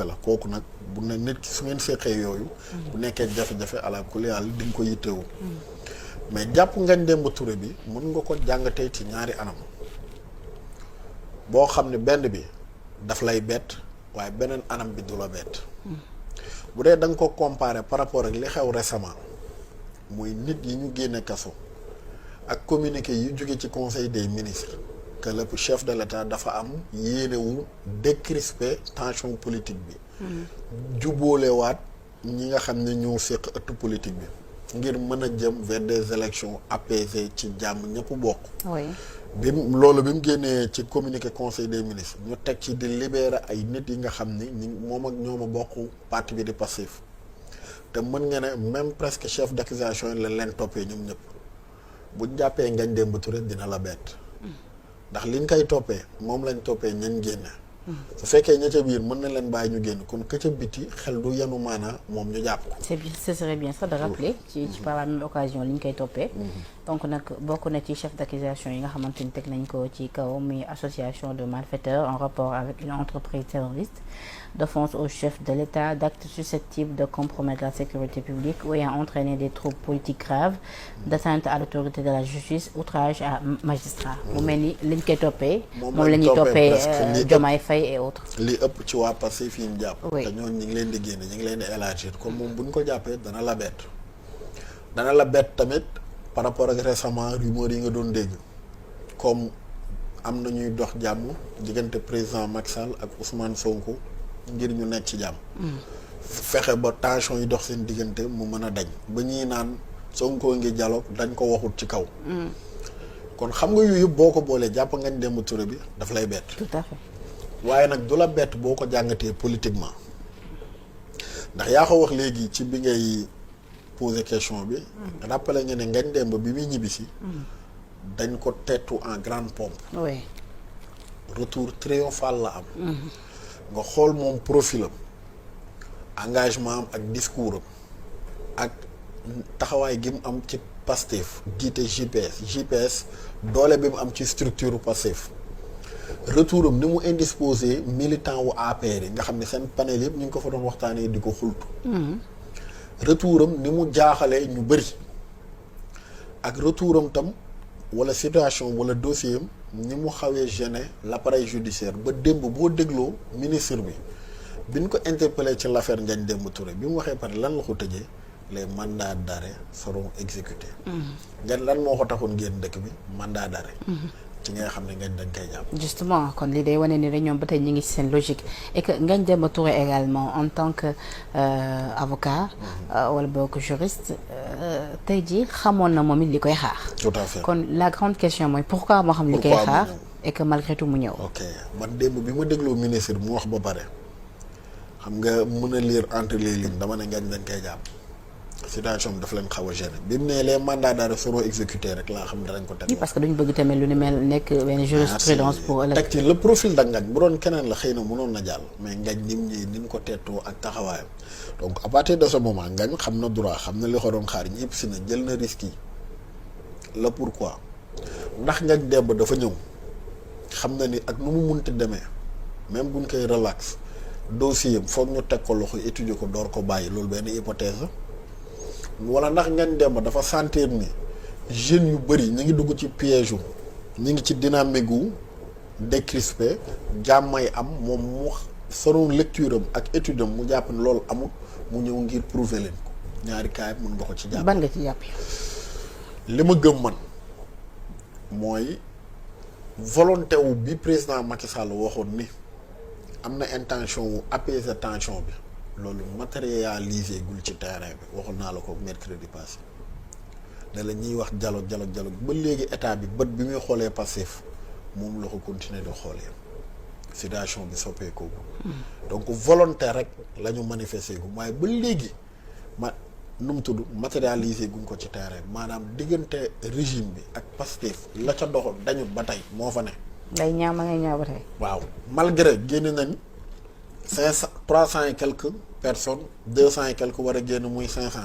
la kooku nag bu ne nit ki su ngeen seqee yooyu. bu nekkee jafe-jafe ala kulli yàlla di nga ko yittewoo. mais jàpp Ngagne Demba Touré bi mën nga ko jàngatee ci ñaari anam boo xam ne benn bi daf lay bett waaye beneen anam bi du la bett. bu dee da nga ko comparer par rapport ak li xew récemment muy nit yi ñu génne kaso ak communiqué yi jóge ci conseil des ministres que le chef de l'État dafa am yéenewu décrisper tension politique bi. jubóolewaat ñi nga xam ne ñoo séq ëttu politique bi ngir mën a jëm vers des élections apaisées ci jàmm ñëpp bokk. oui. bi mu génnee ci communiqué conseil des ministres ñu teg ci di libérer ay nit yi nga xam ni moom ak ñoom a bokk parti bi di Pastef te mën nga ne même presque chef d'accusation yi la leen toppee ñoom ñëpp buñ jàppee Ngagne Demba Touré dina la bett ndax liñ koy toppee moom lañ toppee ñañ génne. su fekkee ña ca biir mën na leen bàyyi ñu génn kon ka ca biti xel du yenu maanaa moom ñu jàpp ko. ce serait bien ça de rappeler ci par la même occasion li ñu koy toppee. donc nag bokk na ci chef d'accusation yi nga xamante ni teg nañ ko ci kaw muy association de malfaiteurs en rapport avec une entreprise terroriste, d'offense au chef de l'État, d'actes susceptibles de compromettre la sécurité publique ou ayant entraîné des troubles politiques graves, d'atteinte à l'autorité de la justice, outrage à magistrat. mu mel ni liñ koy toppee. moom la ñuy toppee Diomaye Faye et autres. li ëpp ci waa Pastef yi ñu jàpp. oui te ñooñu ñu ngi leen di génne ñu ngi leen di élargir comme moom bu ñu ko jàppee dana la bett. dana la bett tamit par rapport ak récemment rumeur yi nga doon dégg comme am na ñuy dox jàmm diggante président Macky Sall ak Ousmane Sonko ngir ñu nekk ci jàmm. fexe ba tension yi dox seen diggante mu mën a dañ ba ñuy naan Sonko ngi dialogue dañ ko waxut ci kaw. kon xam nga yooyu yëpp boo ko boolee jàpp Ngagne Demba Touré bi daf lay bett. tout à fait. waaye nag du la bett boo ko jàngatee politiquement ndax yaa ko wax léegi ci bi ngay poser question bi. rappelé nga ne Ngagne Demba bi muy ñibbisi. dañ ko tettu en grande pompe. oui. retour triomphal la am. nga xool moom profilam engagement am ak discours am ak taxawaay gi mu am ci Pastef jiite JPS doole bi mu am ci structure Pastef retour am ni mu indisposé militant wu APR yi nga xam ne seen panel yëpp ñu ngi ko fa doon waxtaanee di ko xultu retour am ni mu jaaxalee ñu bëri ak retour am tam wala situation wala dossier am ni mu xawee gêner l'appareil judiciaire ba démb boo dégloo ministre bi ñu ko interpellé ci l'affaire Ngagne Demba Touré bi mu waxee pare lan la ko tëjee les mandats d'arrêt seront exécutés. nga lan moo ko taxoon génn dëkk bi mandat d'arrêt. ci nga xam ne Ngagne dañ koy jàpp. justement kon li day wane ni rek ñoom ba tey ñu ngi ci seen logique et que Ngagne Demba Touré également en tant que avocat. wala boog juriste tey jii xamoon na moom it li koy xaar. tout à fait kon la grande question mooy pourquoi moo xam li koy xaar et que malgré tout mu ñëw. ok man démb bi ma dégloo ministre mu wax ba pare xam nga mën a lire entre les lignes dama ne Ngagne dañ koy jàpp. situation bi daf leen xaw a gêner bi mu ne les mandats d'arrêt seront exécutés rek laa xam ne danañ ko teg. parce que duñ bëgg tamit lu ni mel nekk benn jurisprudence pour ëllëg. teg ci le profil da Ngagne bu doon keneen la xëy na mënoon na jàll mais Ngagne ni mu ñëwee ni mu ko teetoo ak taxawaayam donc à partir de ce moment Ngagne xam na droit xam na li ko doon xaar ñëpp si na jël na risque yi la pourquoi ndax Ngagne Demba dafa ñëw xam na ni ak nu mu munti demee même buñ koy relax dossier am foog ñu teg ko loxo étudier ko door ko bàyyi loolu benn hypothèse wala ndax Ngagne Demba dafa sentir ni jeunes yu bëri ñu ngi dugg ci piège yu ñu ngi ci dynamique gu décrispé jàmmay am moom mu selon lecture am ak étude am mu jàpp ne loolu amul mu ñëw ngir prouver leen ko ñaari kaay mun nga ko ci jàpp. ban nga ci jàpp. li ma gëm man mooy volonté wu bi président Macky Sall waxoon ni am na intention wu apaiser tension bi. loolu matérialisé gul ci terrain bi waxoon naa la ko mercredi passé ne la ñuy wax dialogue ba léegi état bi bët bi muy xoolee Pastef moom la ko continuer di xoolee situation bi soppeekoo donc volonté rek la ñu manifester gu waaye ba léegi nu mu tudd matérialisé guñ ko ci terrain bi maanaam diggante régime bi ak Pastef la ca doxoon dañut ba tey moo fa ne. ngay ñaaw ba tey. waaw malgré génn nañ 300 et quelques personnes 200 et quelques war a génn muy 500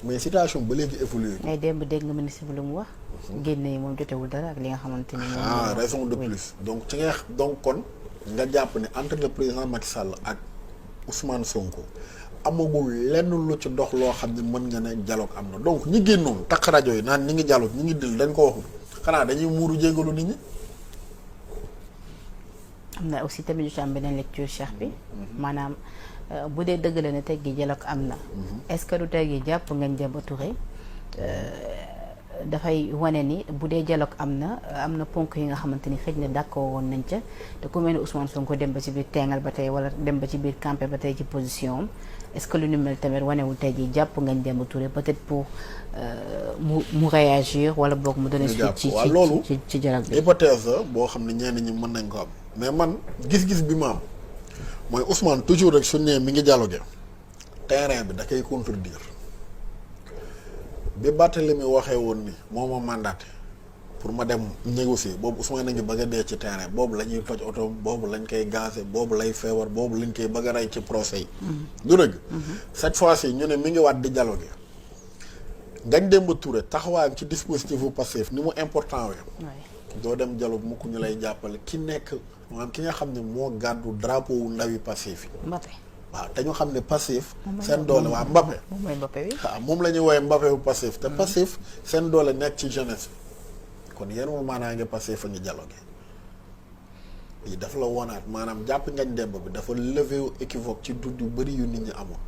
mais situation ba léegi évolué. ngay démb dégg nga ministre bi lu mu wax. génne yi moom jotewul dara ak li nga xamante ni. raison de plus donc ci nga donc kon nga jàpp ne entre le président Macky Sall ak Ousmane Sonko amagul lenn lu ci dox loo xam ne mën nga ne dialogue am na donc ñi génnoon takk rajo yi naan ñi ngi dialogue ñi ngi dil dañ ko waxul xanaa dañuy muuru jégalu nit ñi. am na aussi tamit ñu ci am beneen lecture cheikh bi maanaam bu dee dëgg la ne tey gi dialogue am na. est-ce que du tey gi jàpp Ngagne Demba Touré dafay wane ni bu dee dialogue am na ponk yi nga xamante ni xëj na d'accord woon nañ ca te ku mel ni Ousmane Sonko dem ba ci biir teengal ba tey wala dem ba ci biir campé ba tey ci position am est-ce que lu ñu mel tamit wanewul tey jii jàpp Ngagne Demba Touré peut-être pour mu réagir wala boog mu donner suite ci dialogue bi. hypothèse la boo xam ne ñenn ñi mën nañ ko am mais man gis-gis bi ma am mooy Ousmane toujours rek suñu nee mi ngi dialogué terrain bi da koy contredire. bi Barthélemy waxee woon ni moo ma mandaté pour ma dem négocier boobu Ousmane a ngi bëgg a dee ci terrain boobu la ñuy toj oto boobu lañ koy gazé boobu lay feebar boobu lañ koy bëgg a rey ci procès yi. du dëgg. cette fois-ci ñu ne mi ngi waat di dialogué Ngagne Demba Touré taxawaayam ci dispositif bu Pastef ni mu important wee doo dem dialogue mukk ñu lay jàppale ki nekk maanaam ki nga xam ne moo gàddu drapeau wu ndawi Pastef yi. waaw te ñu xam ne Pastef seen doole waa Mbappé moom mooy Mbappé bi waaw moom la ñuy woowee Mbappé bu Pastef te Pastef seen doole nekk ci jeunesse bi kon yenul maanaa nga Pastef a ngi dialogué lii dafa la wonaat maanaam jàpp Ngagne Demba bi dafa levé wu équivoque ci dund yu bëri yu nit ñi amoon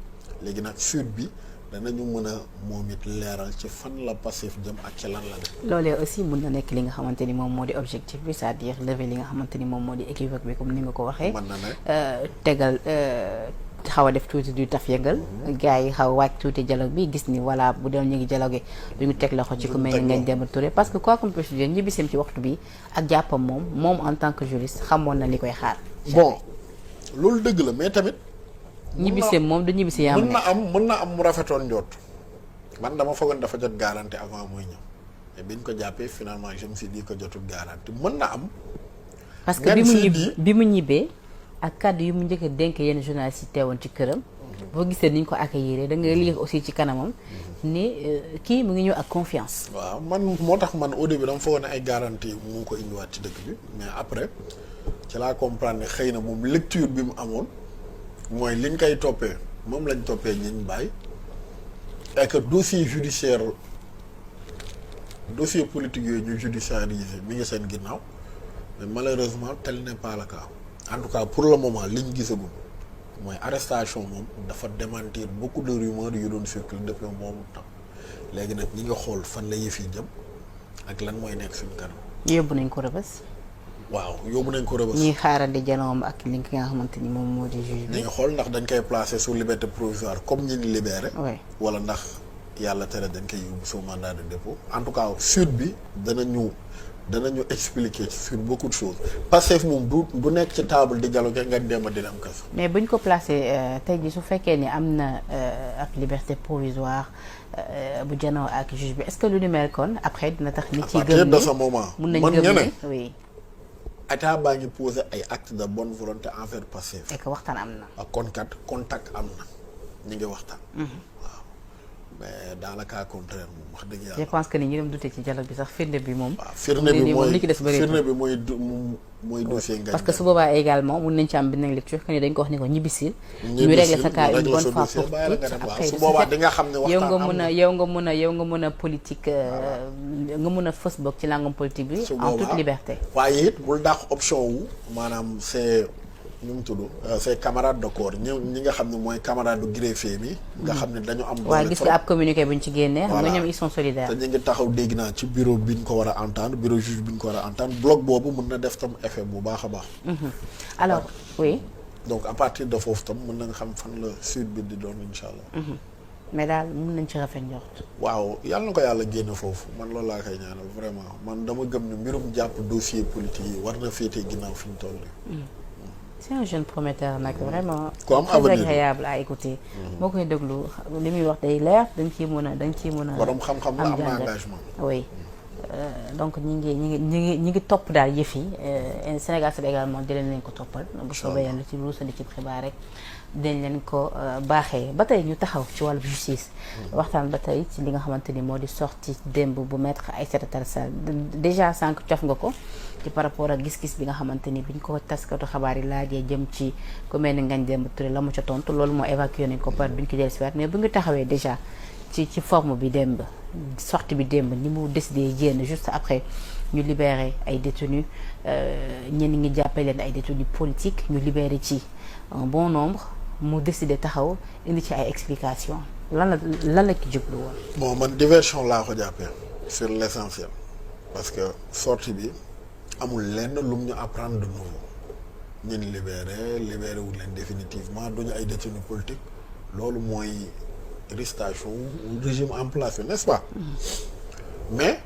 léegi nag suite bi danañu mën a moom it leeral ci fan la Pastef jëm ak ci lan la def. loolee aussi mun na nekk li nga xamante ni moom moo di objectif bi c'est-à-dire lever li nga xamante ni moom moo di équivoque bi comme ni nga ko waxee. mën na ne tegal xaw a def tuuti du taf yëngal. gars yi xaw a wàcc tuuti dialogue bi gis ni voilà bu doon ñu ngi dialogué du ñu teg loxo ci ku mel ni Ngagne Demba Touré parce que quoi qu'on puisse dire ñibbiseem ci waxtu bi ak jàppam moom en tant que juriste xamoon na li koy xaar. bon loolu dëgg la mais tamit. ñibbiseem moom du ñibbisi yaa mën na am mu rafetoon njoot man dama foogoon dafa jot garantie avant muy ñëw mais biñ ko jàppee finalement je me suis dit ko jotul garantie mën na am. parce que bi mu ñibbee ak kàddu yu mu njëkk a dénk yenn journalistes yi teewoon ci këram. boo gisee ni ñu ko accueillir da ngay lire aussi ci kanamam ni kii mu ngi ñëw ak confiance. waaw man moo tax man au début dama foogoon ne ay garantie mu ko indiwaat ci dëkk bi mais après ci laa comprendre ne xëy na moom lecture bi mu amoon. mooy liñ koy toppee moom lañ toppee ñiñ bàyyi et que dossier judiciaire dossier politique yooyu ñu judiciarisé mi ngi seen ginnaaw mais malheureusement tel n'est pas le cas en tout cas pour le moment liñ gisagum mooy arrestation moom dafa démentir beaucoup de rumeurs yu doon circuler depuis moomu temps léegi nag ñi nga xool fan la yëf yi jëm ak lan mooy nekk suñu kanam. yóbbu nañ ko Rebeuss. waaw yóbbu nañ ko Rebeuss. ñuy xaarandi janoom ak li nga xamante ni moom moo di juge bi. dañu xool ndax dañ koy placer sous liberté provisoire comme ñi ni libéré. wala ndax yàlla tere dañ koy yóbbu sous mandat de dépôt. en tout cas suite bi danañu expliquer sur beaucoup de choses Pastef moom du nekk ci table di dialogue nga dem dina am kaso. mais buñ ko placé tey jii su fekkee ni am na ak liberté provisoire bu janoo ak juge bi est-ce que lu ni mel kon après dina tax nit ci gëm ni à partir de ce moment mun nañ gëm ni oui. état baa ngi posé ay actes de bonne volonté envers Pastef. et que waxtaan am na. ak contact am na ñu ngi waxtaan. waaw mais dans le cas contraire moom wax dëgg yàlla. je pense que ni ñu dem dute ci dialogue bi sax firnde bi moom. waaw firnde bi mooy dossier Ngagne. parce que su boobaa également mun nañ ci am benn lecture que ni dañ ko wax ni ko ñibbisil. ñu régler sa cas une bonne fois pour toutes après su boobaa di nga xam ne waxtaan am na yow nga mën a politique nga mën a fës bokk ci langum politique bi. en toute liberté. waaye it bul dàq option wu maanaam c'est ñu mu tudd c'est camarades de corps ñi nga xam ne mooy camarade du greffier mi. nga xam ne dañu am. waaw gis nga ab communiqué buñ ci génnee. xam nga ñoom ils sont solidaires. te ñu ngi taxaw dégg naa ci bureau bi ñu ko war a entendre bureau juge bi ñu ko war a entendre bloc boobu mën na def tam effet bu baax a baax. alors oui. donc à partir de foofu tam mën na nga xam fan la suite bi di doon incha allah. mais daal mën nañ ci rafet njort. waaw yàlla na ko yàlla génne foofu man loolu laa koy ñaanal vraiment man dama gëm ne mbirum jàpp dossier politique yi war na féetee ginnaaw fi ñu toll nii. c'est un jeune prometteur nag vraiment. très agréable à écouter. moo koy déglu li muy wax day leer dañ ciy mën a. borom xam-xam la am na engagement. oui donc ñi ngi topp daal yëf yi Sénégal c'est également di leen nañ ko toppal. bu soobee yàlla ci ruusali ci xibaar rek dañ leen ko baaxee. ba tey ñu taxaw ci wàllu justice. waxtaan ba tey ci li nga xamante ni moo di sorti démb bu maître Aïssata Tall Sall déjà sànq cof nga ko ci par rapport ak gis-gis bi nga xamante ni biñ ko taskatu xabaar yi laajee jëm ci ku mel ni Ngagne Demba Touré la mu ca tontu loolu moo évacué nañ ko par duñ ko dellusiwaat mais bu ñu taxawee déjà ci forme bi démb sortie bi démb ni mu décidé génn juste après ñu libéré ay détenus ñenn ñi jàppee leen ay détenus politiques ñu libéré ci un bon nombre mu décidé taxaw indi ci ay explications lan la ki jublu woon. bon man diversion laa ko jàppee sur l'essentiel parce que sortie bi amul lenn lum ñu apprendre de nouveau ñun libéré wu leen définitivement duñu ay détenus politiques loolu mooy ristation régime en place n'est-ce pas. mais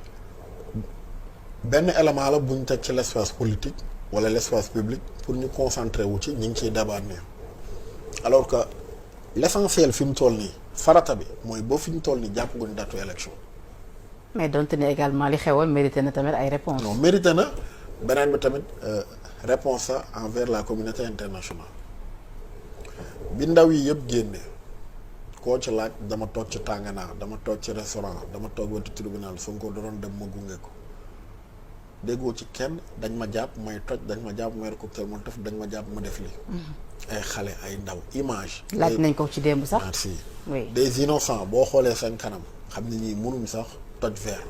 benn élément la buñ teg ci l'espace politique wala l'espace public pour ñu concentrer wu ci ñu ngi ciy débat nii alors que l'essentiel fi mu toll nii farata bi mooy boo fi ñu toll nii jàpp guñ datu élection. mais donte ne également li xewoon mérité na tamit ay réponses. non mérité na beneen bi tamit réponse envers la communauté internationale bi ndaw yi yëpp génne koo ci laaj dama toog ci tànganaa dama toog ci restaurant dama toog wetu tribunal Sonko doon dem ma gunge ko déggoo ci kenn dañ ma jàpp may toj dañ ma jàpp may cocktail Molotov dañ ma jàpp ma def lii. ay xale ay ndaw image. laaj nañ ko ci démb sax. merci oui des innocents boo xoolee seen kanam xam ne ñii mënuñ sax toj verre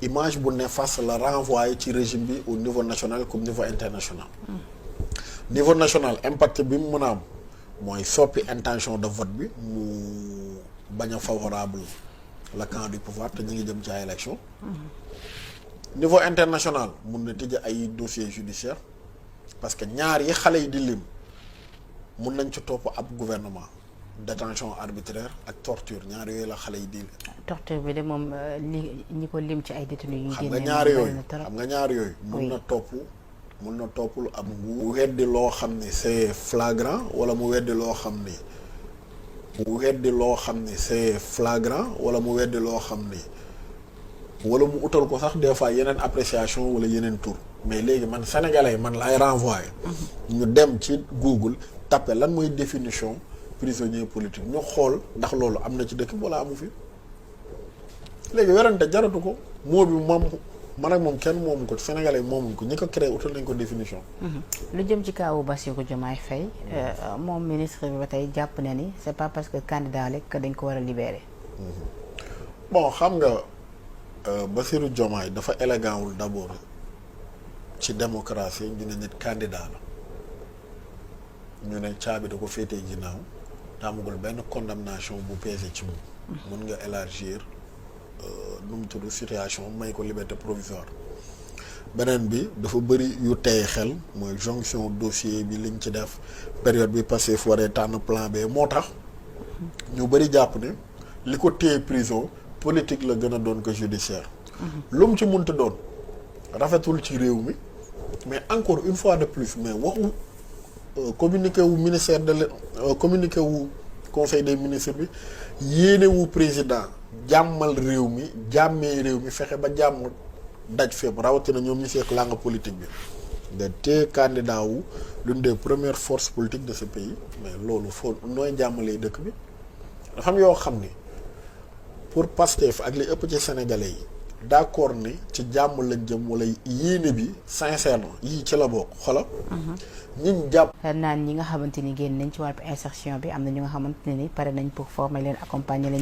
image bu néfaste la renvoyé ci régime bi au niveau national comme niveau international. niveau national impact bi mu mën a am mooy soppi intention de vote bi mu bañ a favorable le camp du pouvoir te ñu ngi jëm ci ay élection niveau international mun na tëj ay dossiers judiciaires parce que ñaar yi xale yi di lim mun nañ ci topp ab gouvernement détention arbitraire ak torture ñaar yooyu la xale yi di. torture bi de moom ñi ko lim ci ay détenus yu xam nga ñaar yooyu mun na toppul ab mu weddi loo xam ni c'est flagrant wala mu weddi loo xam ni c'est flagrant wala mu weddi loo xam ni wala mu utal ko sax des fois yeneen appréciation wala yeneen tour mais léegi man sénégalais man laay renvoyer ñu dem ci Google tapé lan mooy définition prisonnier politique ñu xool ndax loolu am na ci dëkk bi wala amu fi léegi werante jaratu ko moo bi moom man ak moom kenn moomu ko sénégalais moomuñ ko ñi ko créé utal nañ ko définition. lu jëm ci kaawu Bassirou Diomaye Faye moom ministre bi ba tey jàpp na ni c'est pas parce que candidat la que dañ ko war a libérer. bon xam nga Bassirou Diomaye dafa élégant wul d'abord ci démocratie ñu ne nit candidat la ñu ne caabi da ko féetee ginnaaw taamagul benn condamnation bu pesé ci moom. mën nga élargir. nu mu tudd situation may ko liberté provisoire beneen bi dafa bëri yu tey xel mooy jonction dossier bi liñ ci def période bi passé fu waree tànn plan B moo tax ñu bëri jàpp ne li ko téye prison politique la gën a doon que judiciaire lu mu ci munti doon rafetul ci réew mi mais encore une fois de plus mais waxu communiqué wu ministère communiqué wu conseil des ministres bi yéene wu président jàmmal réew mi jàmmee réew mi fexe ba jàmm daj fépp rawatina ñoom ñu seek langue politique bi de te candidat wu l'une des premières forces politiques de ce pays mais loolu foo nooy jàmmalee dëkk bi dafa am yoo xam ni pour Pastef ak li ëpp ci sénégalais yi d'accord ni ci jàmm lañ jëm wala yéene bi sincèrement yii ci la bokk xola ñiñ jàpp naan ñi nga xamante ni génn nañ ci wàllu insertion bi am na ñu nga xamante ne ni pare nañ pour former leen accompagner leen